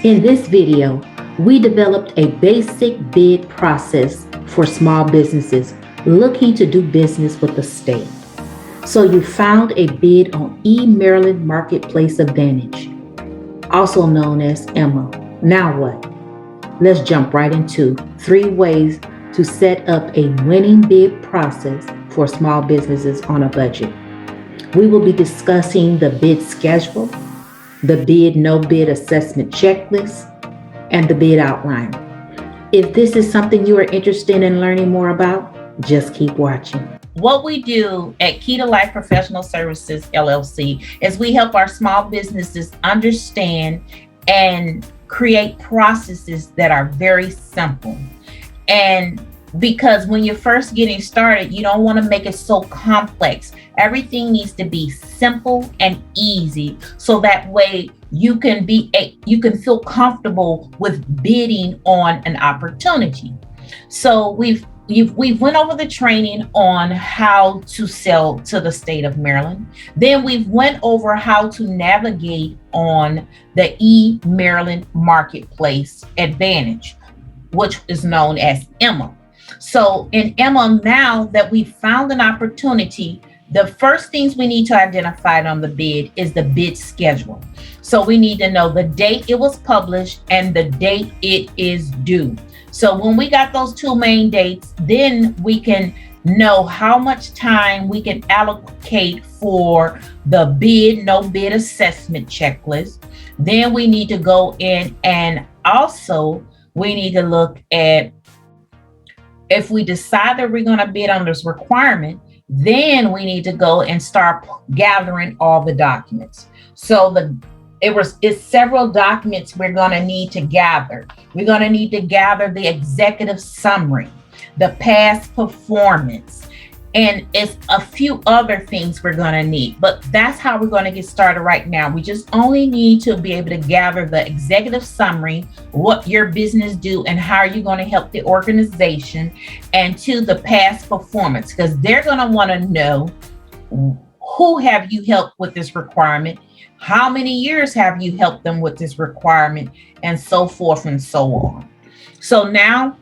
In this video, we developed a basic bid process for small businesses looking to do business with the state. So you found a bid on eMaryland Marketplace Advantage, also known as Emma. Now what? Let's jump right into 3 ways to set up a winning bid process for small businesses on a budget. We will be discussing the bid schedule, the bid no bid assessment checklist, and the bid outline. If this is something you are interested in learning more about, just keep watching. What we do at Key to Life Professional Services, LLC, is we help our small businesses understand and create processes that are very simple. And because when you're first getting started, you don't want to make it so complex. Everything needs to be simple and easy, so that way you can feel comfortable with bidding on an opportunity. So we've went over the training on how to sell to the state of Maryland. Then we've went over how to navigate on the eMaryland Marketplace Advantage, which is known as Emma. So in Emma, now that we've found an opportunity, the first things we need to identify on the bid is the bid schedule. So we need to know the date it was published and the date it is due. So when we got those 2 main dates, then we can know how much time we can allocate for the bid no bid assessment checklist. Then we need to go in, and also we need to look at, if we decide that we're going to bid on this requirement, then we need to go and start gathering all the documents. So it's several documents we're going to need to gather. We're going to need to gather the executive summary, the past performance, and it's a few other things we're going to need. But that's how we're going to get started right now. We just only need to be able to gather the executive summary, what your business do and how you're going to help the organization, and to the past performance, because they're going to want to know who have you helped with this requirement, how many years have you helped them with this requirement, and so forth and so on. So now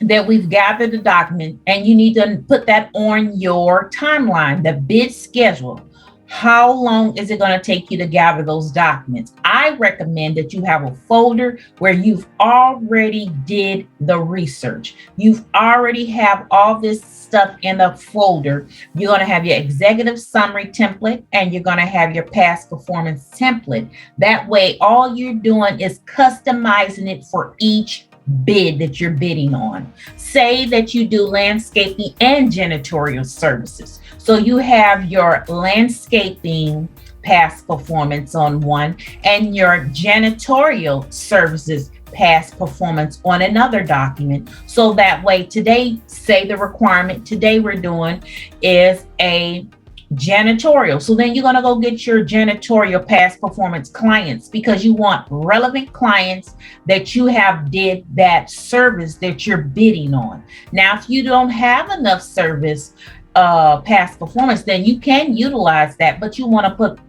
that we've gathered the document, and you need to put that on your timeline, the bid schedule. How long is it going to take you to gather those documents? I recommend that you have a folder where you've already did the research. You've already have all this stuff in a folder. You're going to have your executive summary template, and you're going to have your past performance template. That way, all you're doing is customizing it for each bid that you're bidding on. Say that you do landscaping and janitorial services. So you have your landscaping past performance on one, and your janitorial services past performance on another document. So that way, today, say the requirement today we're doing is a janitorial. So then you're going to go get your janitorial past performance clients, because you want relevant clients that you have did that service that you're bidding on. Now, if you don't have enough service past performance, then you can utilize that, but you want to put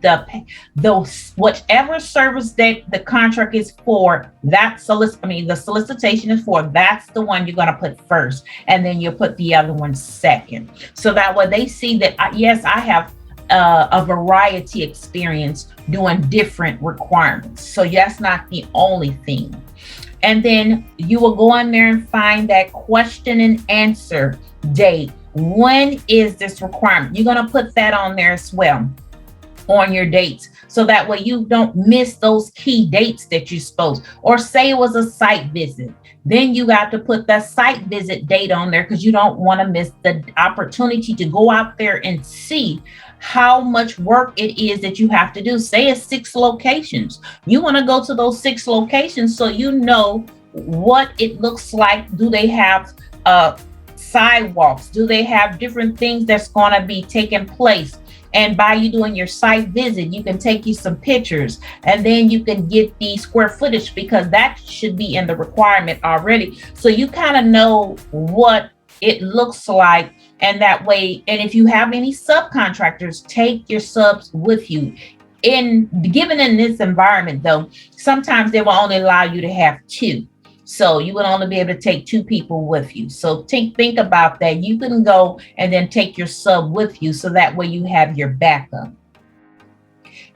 those whichever service that the contract is for, the solicitation is for, that's the one you're going to put first, and then you put the other one second. So that way they see that yes, I have a variety experience doing different requirements. So that's not the only thing. And then you will go in there and find that question and answer date. When is this requirement? You're going to put that on there as well on your dates, so that way you don't miss those key dates that you supposed. Or say it was a site visit, then you got to put the site visit date on there, because you don't want to miss the opportunity to go out there and see how much work it is that you have to do. Say it's 6 locations. You want to go to those 6 locations so you know what it looks like. Do they have sidewalks? Do they have different things that's going to be taking place? And by you doing your site visit, you can take you some pictures, and then you can get the square footage, because that should be in the requirement already. So you kind of know what it looks like, and that way, and if you have any subcontractors, take your subs with you. given in this environment though, sometimes they will only allow you to have two. So you would only be able to take two people with you. So think about that. You can go and then take your sub with you, so that way you have your backup.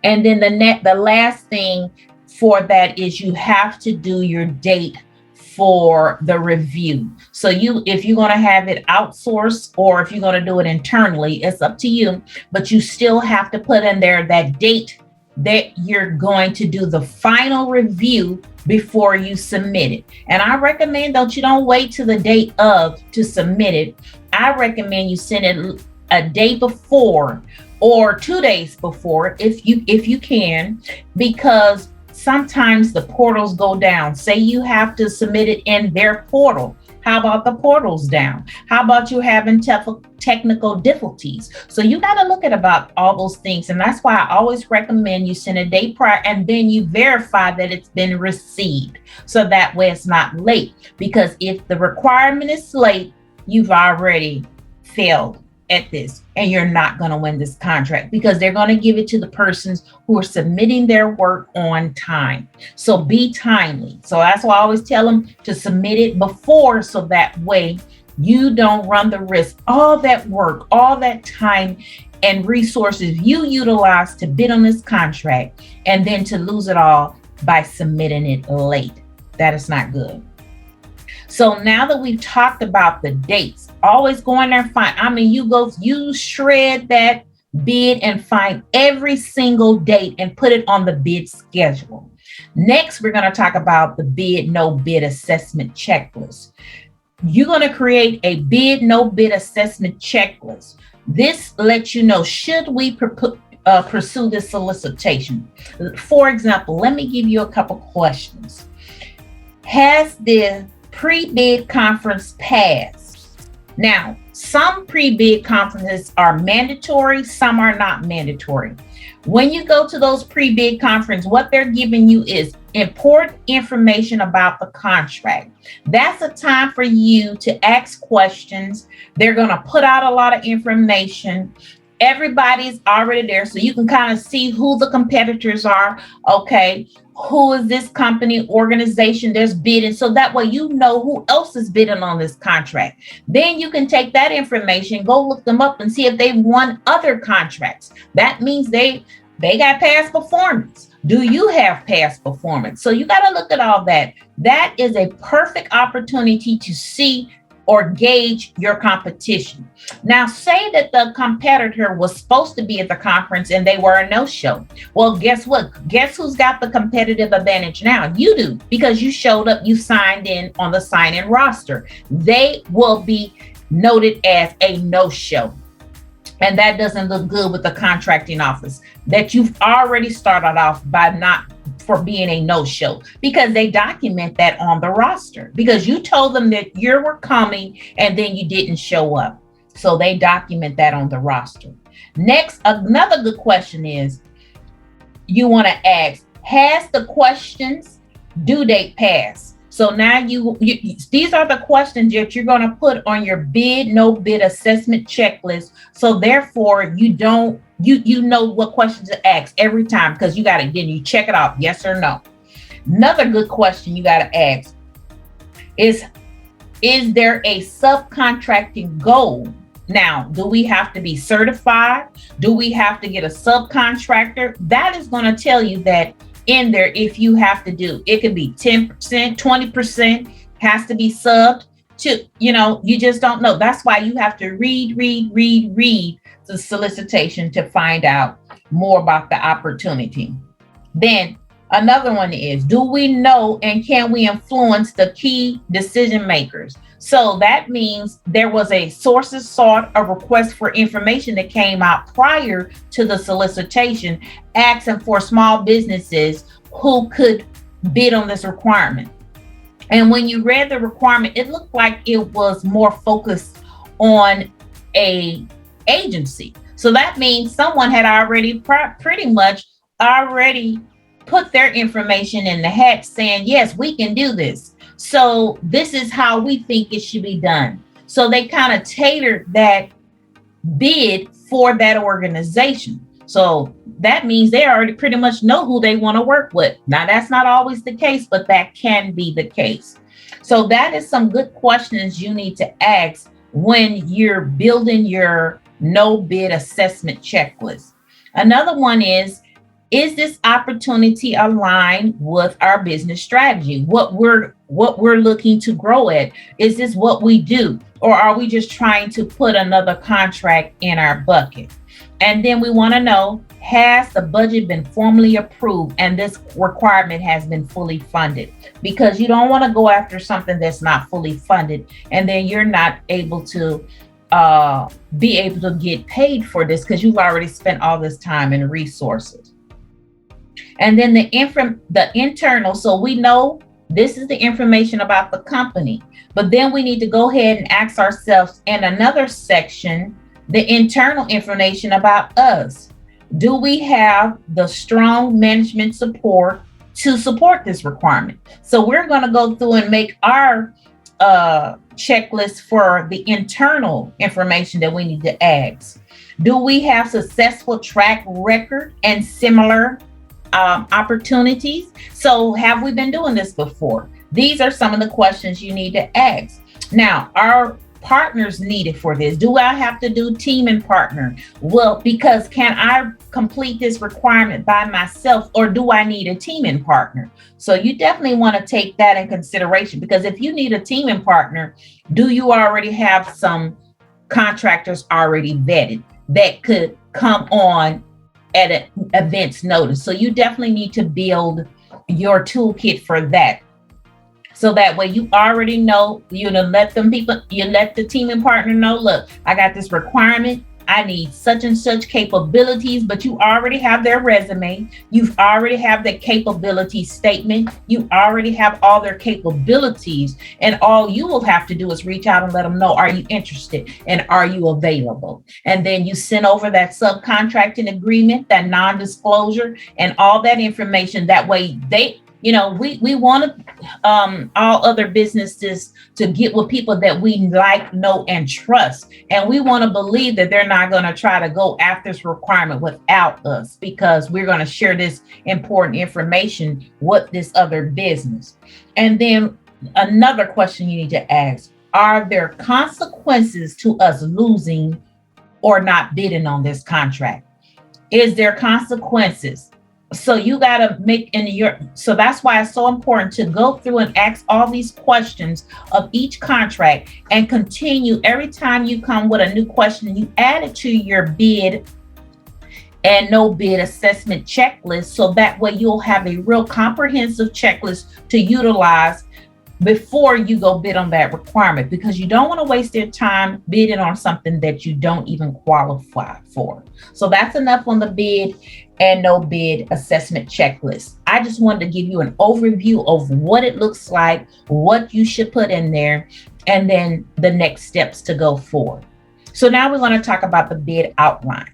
And then the last thing for that is you have to do your date for the review. So if you're going to have it outsourced or if you're going to do it internally, it's up to you, but you still have to put in there that date that you're going to do the final review before you submit it. And I recommend that you don't wait till the date of to submit it. I recommend you send it a day before or 2 days before if you can, because sometimes the portals go down. Say you have to submit it in their portal. How about the portals down? How about you having technical difficulties? So you got to look at about all those things. And that's why I always recommend you send a day prior and then you verify that it's been received. So that way it's not late. Because if the requirement is late, you've already failed at this and you're not going to win this contract, because they're going to give it to the persons who are submitting their work on time. So be timely. So that's why I always tell them to submit it before, so that way you don't run the risk, all that work, all that time and resources you utilize to bid on this contract, and then to lose it all by submitting it late. That is not good. So now that we've talked about the dates, always go in there and find, you shred that bid and find every single date and put it on the bid schedule. Next, we're going to talk about the bid, no bid assessment checklist. You're going to create a bid, no bid assessment checklist. This lets you know, should we pursue this solicitation? For example, let me give you a couple questions. Has the pre-bid conference passed? Now, some pre-bid conferences are mandatory, some are not mandatory. When you go to those pre-bid conference, what they're giving you is important information about the contract. That's a time for you to ask questions. They're going to put out a lot of information. Everybody's already there, so you can kind of see who the competitors are. Okay, who is this company, organization that's bidding? So that way you know who else is bidding on this contract. Then you can take that information, go look them up and see if they've won other contracts. That means they got past performance. Do you have past performance? So you got to look at all that. That is a perfect opportunity to see or gauge your competition. Now, say that the competitor was supposed to be at the conference and they were a no-show. Well, guess what? Guess who's got the competitive advantage now? You do, because you showed up, you signed in on the sign-in roster. They will be noted as a no-show. And that doesn't look good with the contracting office, that you've already started off by not for being a no-show, because they document that on the roster, because you told them that you were coming and then you didn't show up. So they document that on the roster. Next, another good question is, you want to ask, has the questions due date passed? So now these are the questions that you're going to put on your bid, no bid assessment checklist. So therefore you know what questions to ask every time, because you got to, then you check it off, yes or no. Another good question you got to ask is there a subcontracting goal? Now, do we have to be certified? Do we have to get a subcontractor? That is going to tell you that in there, if you have to do, it could be 10%, 20%, has to be subbed to, you just don't know. That's why you have to read the solicitation to find out more about the opportunity. Then another one is, do we know and can we influence the key decision makers? So that means there was a sources sought, a request for information that came out prior to the solicitation, asking for small businesses who could bid on this requirement. And when you read the requirement, it looked like it was more focused on a agency. So that means someone had already pretty much already put their information in the hat saying, yes, we can do this. So this is how we think it should be done. So they kind of tailored that bid for that organization. So that means they already pretty much know who they want to work with. Now, that's not always the case, but that can be the case. So that is some good questions you need to ask when you're building your no bid assessment checklist. Another one is this opportunity aligned with our business strategy? What we're looking to grow at? Is this what we do? Or are we just trying to put another contract in our bucket? And then we want to know, has the budget been formally approved and this requirement has been fully funded? Because you don't want to go after something that's not fully funded and then you're not able to be able to get paid for this because you've already spent all this time and resources. And then the internal, so we know this is the information about the company, but then we need to go ahead and ask ourselves in another section, the internal information about us. Do we have the strong management support to support this requirement? So we're going to go through and make our checklist for the internal information that we need to ask. Do we have successful track record and similar opportunities? So have we been doing this before? These are some of the questions you need to ask. Now, are partners needed for this? Do I have to do team and partner? Well, because can I complete this requirement by myself or do I need a team and partner? So you definitely want to take that in consideration, because if you need a team and partner, do you already have some contractors already vetted that could come on at an advance notice? So you definitely need to build your toolkit for that. So that way you already know, you let the team and partner know, look, I got this requirement. I need such and such capabilities, but you already have their resume. You've already have the capability statement. You already have all their capabilities. And all you will have to do is reach out and let them know, are you interested and are you available? And then you send over that subcontracting agreement, that non-disclosure and all that information. That way we want all other businesses to get with people that we like, know, and trust. And we want to believe that they're not going to try to go after this requirement without us, because we're going to share this important information with this other business. And then another question you need to ask, are there consequences to us losing or not bidding on this contract? Is there consequences? So you got to so that's why it's so important to go through and ask all these questions of each contract and continue every time you come with a new question, you add it to your bid and no bid assessment checklist. So that way you'll have a real comprehensive checklist to utilize before you go bid on that requirement, because you don't want to waste your time bidding on something that you don't even qualify for. So that's enough on the bid and no bid assessment checklist. I just wanted to give you an overview of what it looks like, what you should put in there, and then the next steps to go forward. So now we're going to talk about the bid outline.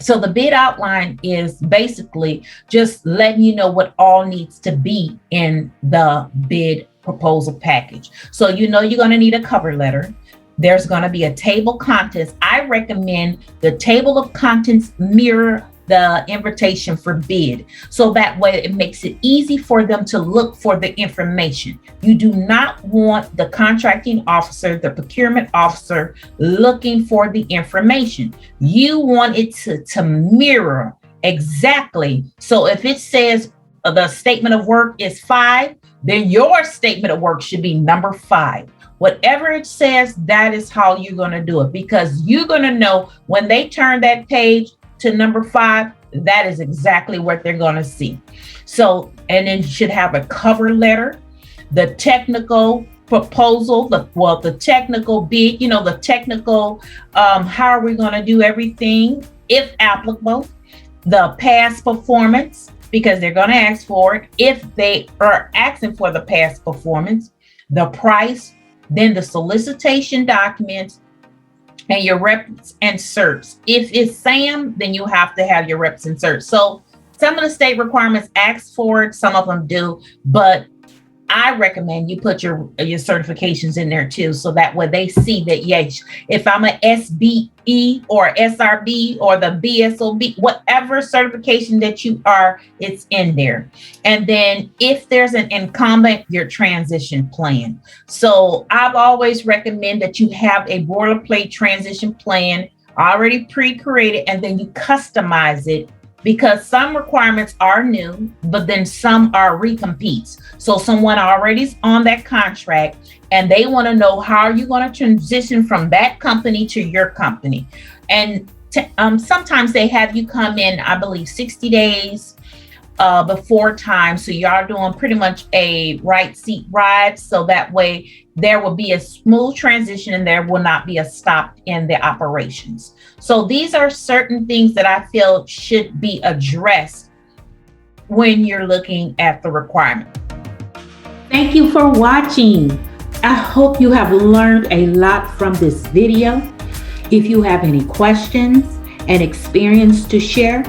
So the bid outline is basically just letting you know what all needs to be in the bid proposal package. So you're going to need a cover letter. There's going to be a table of contents. I recommend the table of contents mirror the invitation for bid. So that way it makes it easy for them to look for the information. You do not want the contracting officer, the procurement officer looking for the information. You want it to mirror exactly. So if it says the statement of work is 5, then your statement of work should be number 5. Whatever it says, that is how you're going to do it, because you're going to know when they turn that page to number 5, that is exactly what they're going to see. So, and then you should have a cover letter, the technical proposal, the technical bid, the technical, how are we going to do everything, if applicable, the past performance, because they're going to ask for it. If they are asking for the past performance, the price, then the solicitation documents, and your reps and certs. If it's SAM, then you have to have your reps and certs. So some of the state requirements ask for it, some of them do, but I recommend you put your certifications in there too, so that way they see that, yes, if I'm a SBE or SRB or the BSOB, whatever certification that you are, it's in there. And then if there's an incumbent, your transition plan. So I've always recommend that you have a boilerplate transition plan already pre-created, and then you customize it, because some requirements are new, but then some are recompetes. So someone already is on that contract and they want to know, how are you going to transition from that company to your company? And sometimes they have you come in, I believe, 60 days before time. So you are doing pretty much a right seat ride. So that way there will be a smooth transition and there will not be a stop in the operations. So these are certain things that I feel should be addressed when you're looking at the requirement. Thank you for watching. I hope you have learned a lot from this video. If you have any questions and experience to share,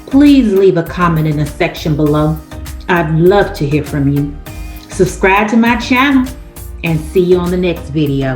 please leave a comment in the section below. I'd love to hear from you. Subscribe to my channel and see you on the next video.